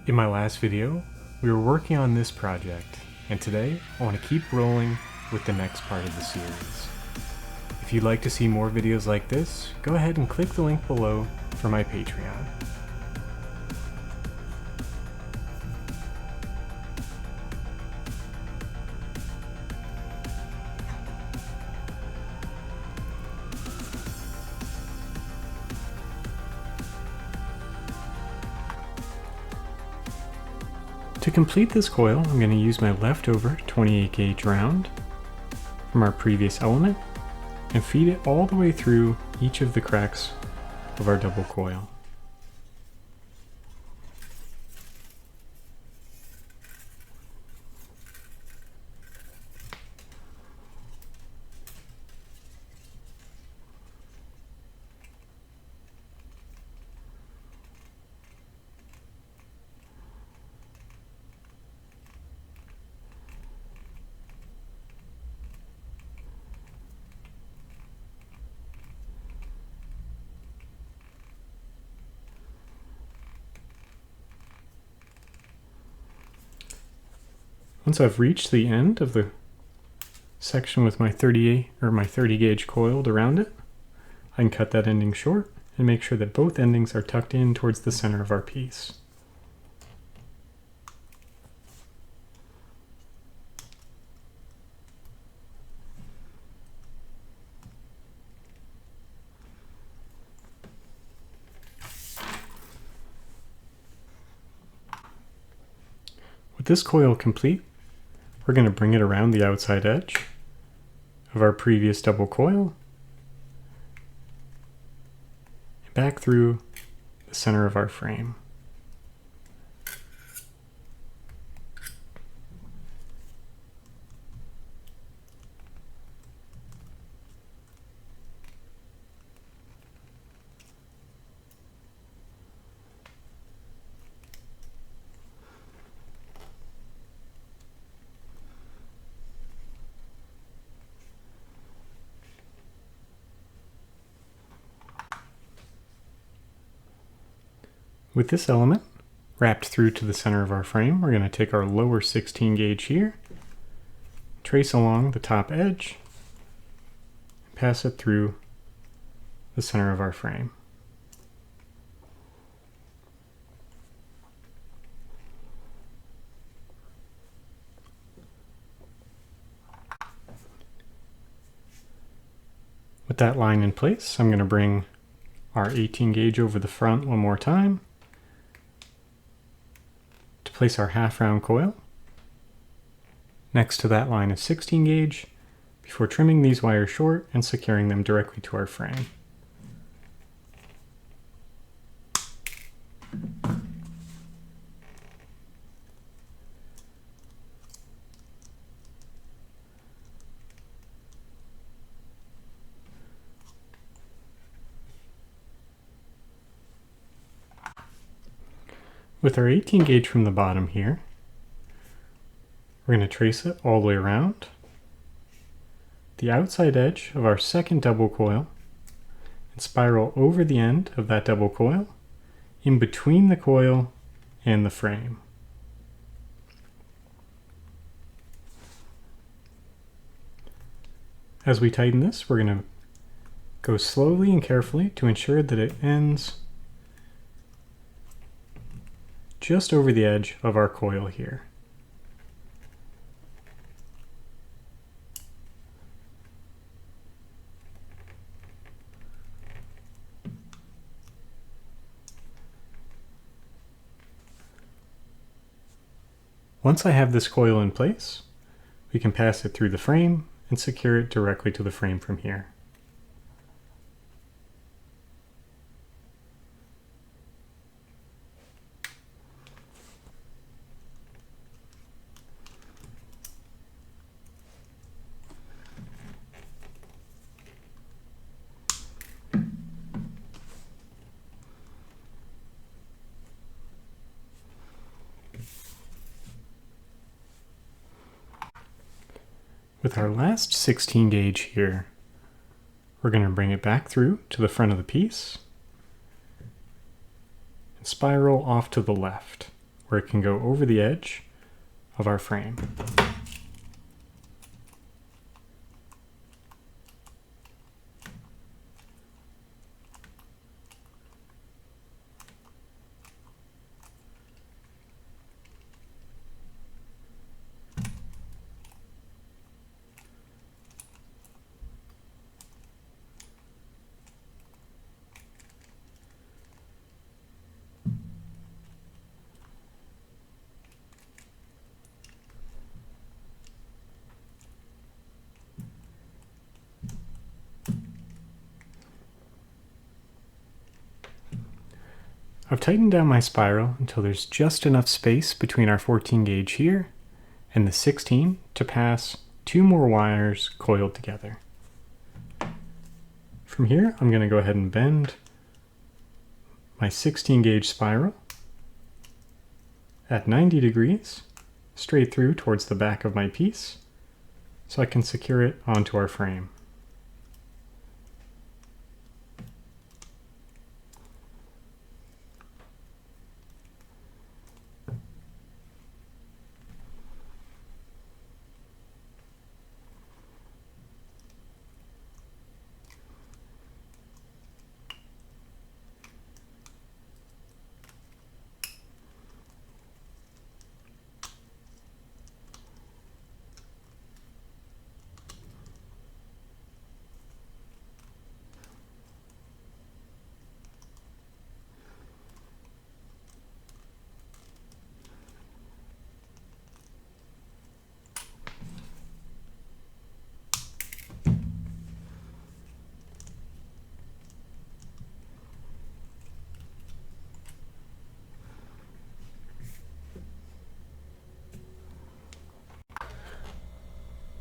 In my last video, we were working on this project, and today I want to keep rolling with the next part of the series. If you'd like to see more videos like this, go ahead and click the link below for my Patreon. To complete this coil, I'm going to use my leftover 28 gauge round from our previous element and feed it all the way through each of the cracks of our double coil. Once I've reached the end of the section with my 30 gauge coiled around it, I can cut that ending short and make sure that both endings are tucked in towards the center of our piece. With this coil complete, we're going to bring it around the outside edge of our previous double coil and back through the center of our frame. With this element wrapped through to the center of our frame, we're going to take our lower 16 gauge here, trace along the top edge, and pass it through the center of our frame. With that line in place, I'm going to bring our 18 gauge over the front one more time, place our half round coil next to that line of 16 gauge before trimming these wires short and securing them directly to our frame. With our 18 gauge from the bottom here, we're going to trace it all the way around the outside edge of our second double coil and spiral over the end of that double coil in between the coil and the frame. As we tighten this, we're going to go slowly and carefully to ensure that it ends just over the edge of our coil here. Once I have this coil in place, we can pass it through the frame and secure it directly to the frame from here. With our last 16 gauge here, we're going to bring it back through to the front of the piece and spiral off to the left, where it can go over the edge of our frame. I've tightened down my spiral until there's just enough space between our 14 gauge here and the 16 to pass 2 more wires coiled together. From here, I'm going to go ahead and bend my 16 gauge spiral at 90 degrees straight through towards the back of my piece so I can secure it onto our frame.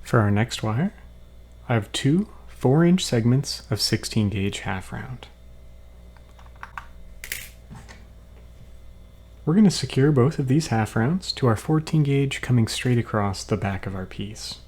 For our next wire, I have 2 4-inch segments of 16 gauge half round. We're going to secure both of these half rounds to our 14 gauge coming straight across the back of our piece.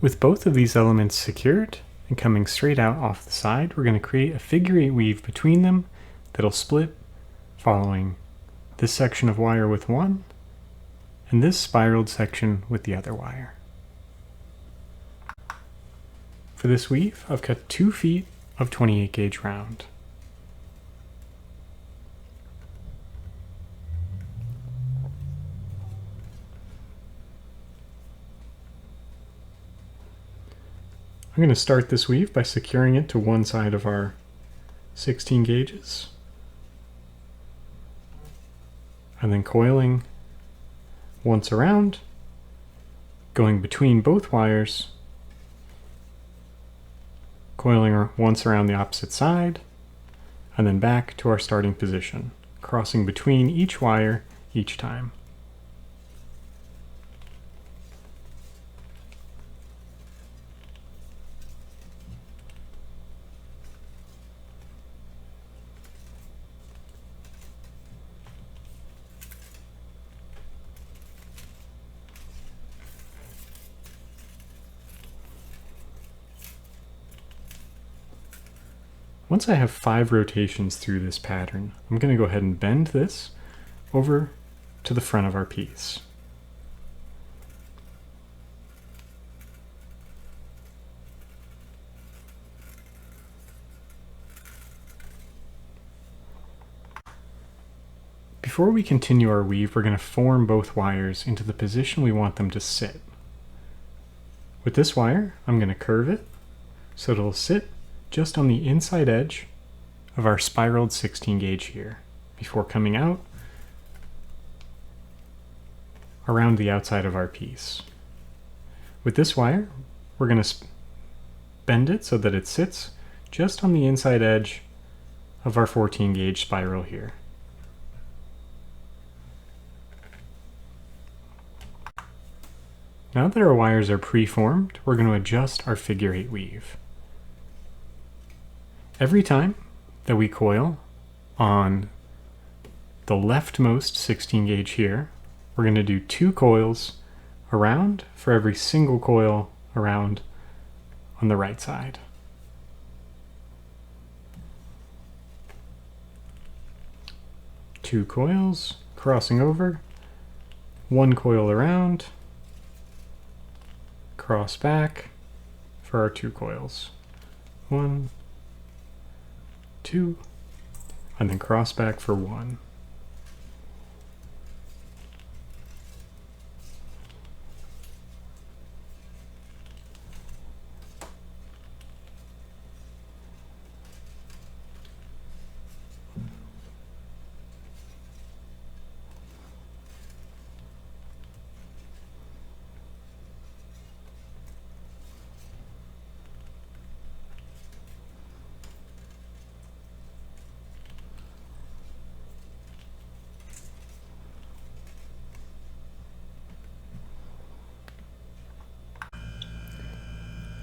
With both of these elements secured and coming straight out off the side, we're going to create a figure 8 weave between them that'll split following this section of wire with one and this spiraled section with the other wire. For this weave, I've cut 2 feet of 28 gauge round. I'm going to start this weave by securing it to one side of our 16 gauges and then coiling once around, going between both wires, coiling once around the opposite side, and then back to our starting position, crossing between each wire each time. Once I have 5 rotations through this pattern, I'm going to go ahead and bend this over to the front of our piece. Before we continue our weave, we're going to form both wires into the position we want them to sit. With this wire, I'm going to curve it so it'll sit just on the inside edge of our spiraled 16 gauge here, before coming out around the outside of our piece. With this wire, we're going to bend it so that it sits just on the inside edge of our 14 gauge spiral here. Now that our wires are pre-formed, we're going to adjust our figure 8 weave. Every time that we coil on the leftmost 16 gauge here, we're going to do 2 coils around for every single coil around on the right side. Two coils crossing over, 1 coil around, cross back for our 2 coils. 1, 2, and then cross back for 1.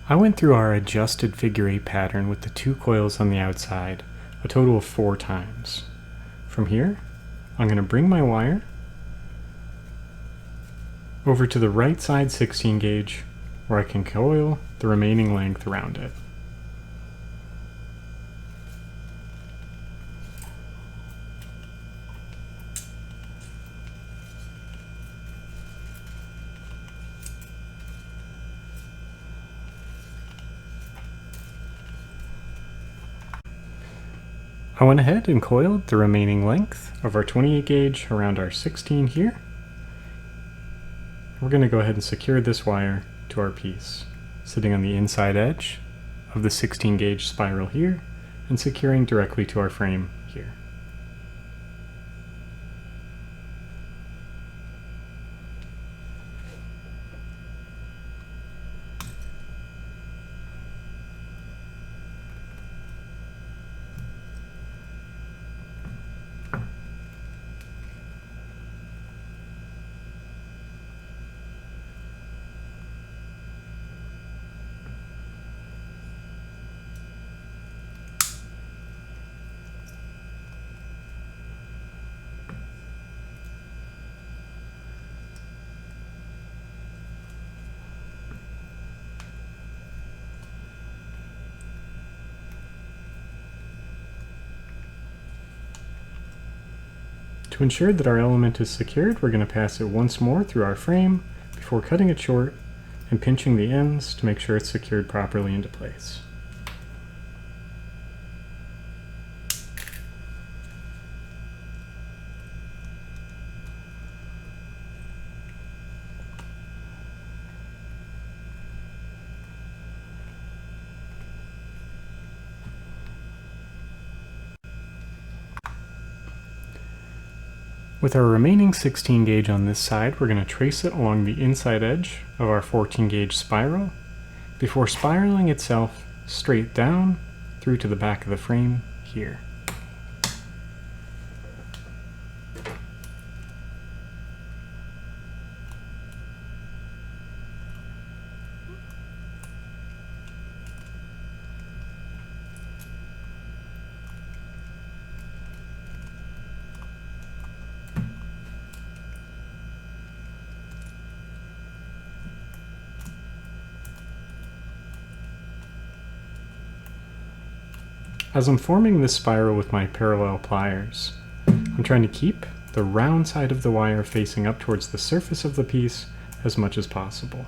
I went through our adjusted figure 8 pattern with the 2 coils on the outside a total of 4 times. From here, I'm going to bring my wire over to the right side 16 gauge where I can coil the remaining length around it. I went ahead and coiled the remaining length of our 28 gauge around our 16 here. We're going to go ahead and secure this wire to our piece, sitting on the inside edge of the 16 gauge spiral here and securing directly to our frame here. To ensure that our element is secured, we're going to pass it once more through our frame before cutting it short and pinching the ends to make sure it's secured properly into place. With our remaining 16 gauge on this side, we're going to trace it along the inside edge of our 14 gauge spiral before spiraling itself straight down through to the back of the frame here. As I'm forming this spiral with my parallel pliers, I'm trying to keep the round side of the wire facing up towards the surface of the piece as much as possible.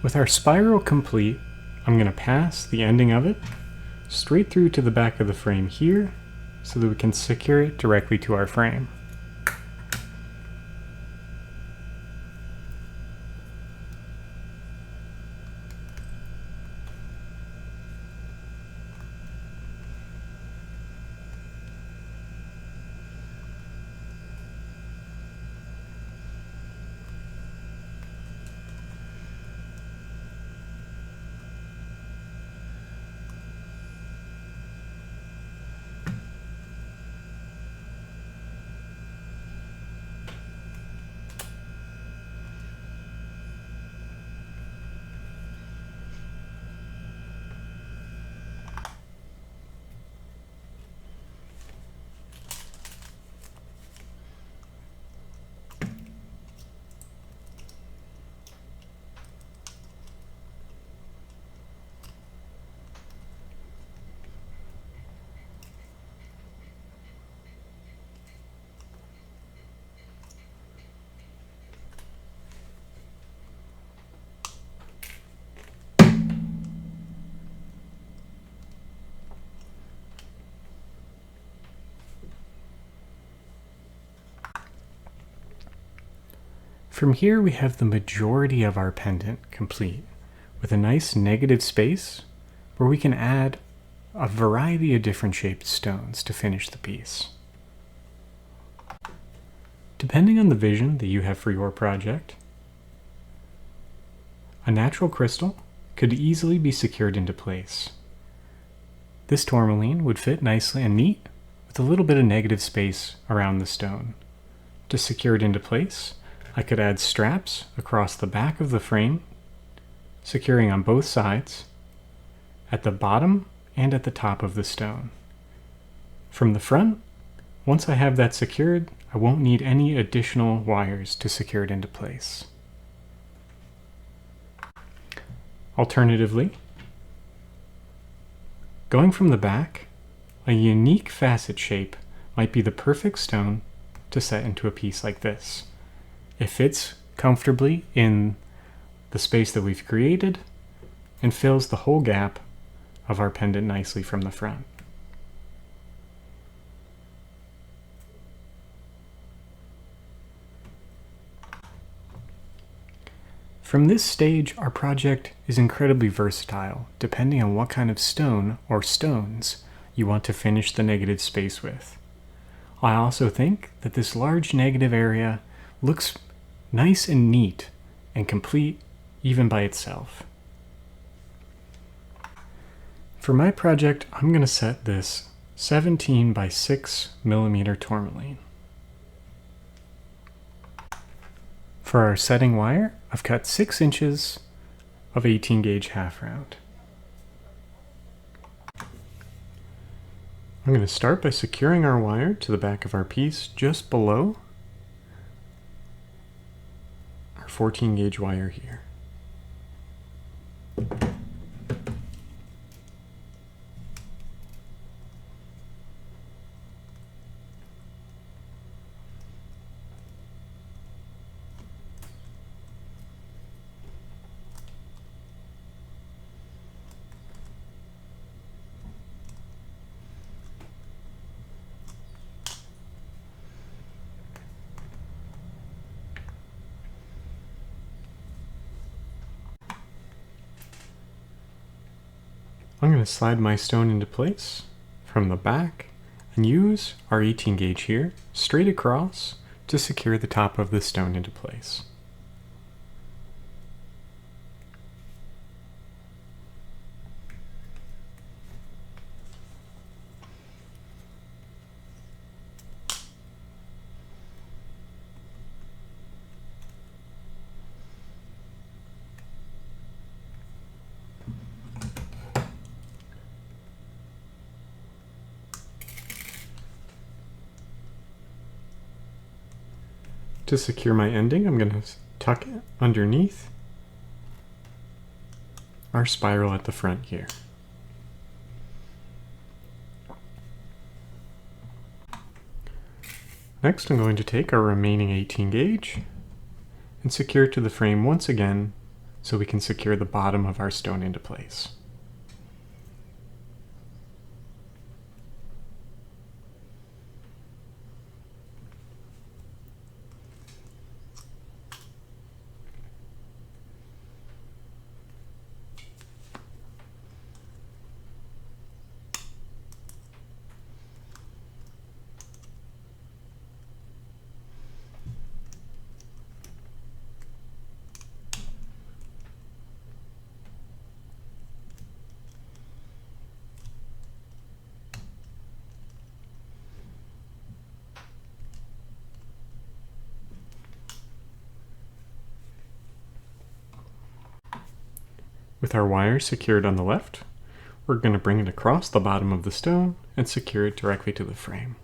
With our spiral complete, I'm going to pass the ending of it straight through to the back of the frame here so that we can secure it directly to our frame. From here we have the majority of our pendant complete, with a nice negative space where we can add a variety of different shaped stones to finish the piece. Depending on the vision that you have for your project, a natural crystal could easily be secured into place. This tourmaline would fit nicely and neat with a little bit of negative space around the stone. To secure it into place, I could add straps across the back of the frame, securing on both sides, at the bottom and at the top of the stone. From the front, once I have that secured, I won't need any additional wires to secure it into place. Alternatively, going from the back, a unique facet shape might be the perfect stone to set into a piece like this. It fits comfortably in the space that we've created and fills the whole gap of our pendant nicely from the front. From this stage, our project is incredibly versatile, depending on what kind of stone or stones you want to finish the negative space with. I also think that this large negative area looks nice and neat and complete even by itself. For my project, I'm going to set this 17 by 6 millimeter tourmaline. For our setting wire, I've cut 6 inches of 18 gauge half round. I'm going to start by securing our wire to the back of our piece just below 14 gauge wire here. I'm going to slide my stone into place from the back and use our 18 gauge here straight across to secure the top of the stone into place. To secure my ending, I'm going to tuck it underneath our spiral at the front here. Next, I'm going to take our remaining 18 gauge and secure it to the frame once again so we can secure the bottom of our stone into place. With our wire secured on the left, we're going to bring it across the bottom of the stone and secure it directly to the frame.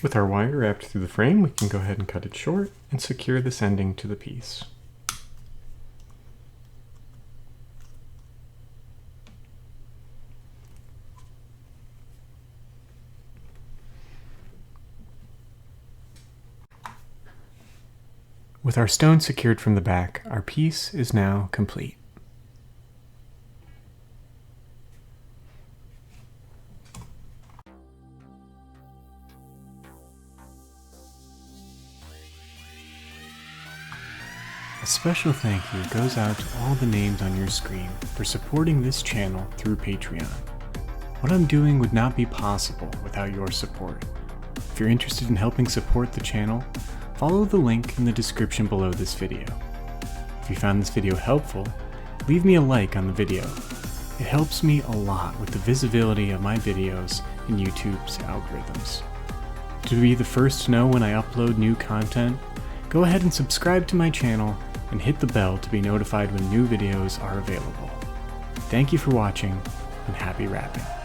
With our wire wrapped through the frame, we can go ahead and cut it short and secure this ending to the piece. With our stone secured from the back, our piece is now complete. A special thank you goes out to all the names on your screen for supporting this channel through Patreon. What I'm doing would not be possible without your support. If you're interested in helping support the channel, follow the link in the description below this video. If you found this video helpful, leave me a like on the video. It helps me a lot with the visibility of my videos in YouTube's algorithms. To be the first to know when I upload new content, go ahead and subscribe to my channel and hit the bell to be notified when new videos are available. Thank you for watching, and happy wrapping.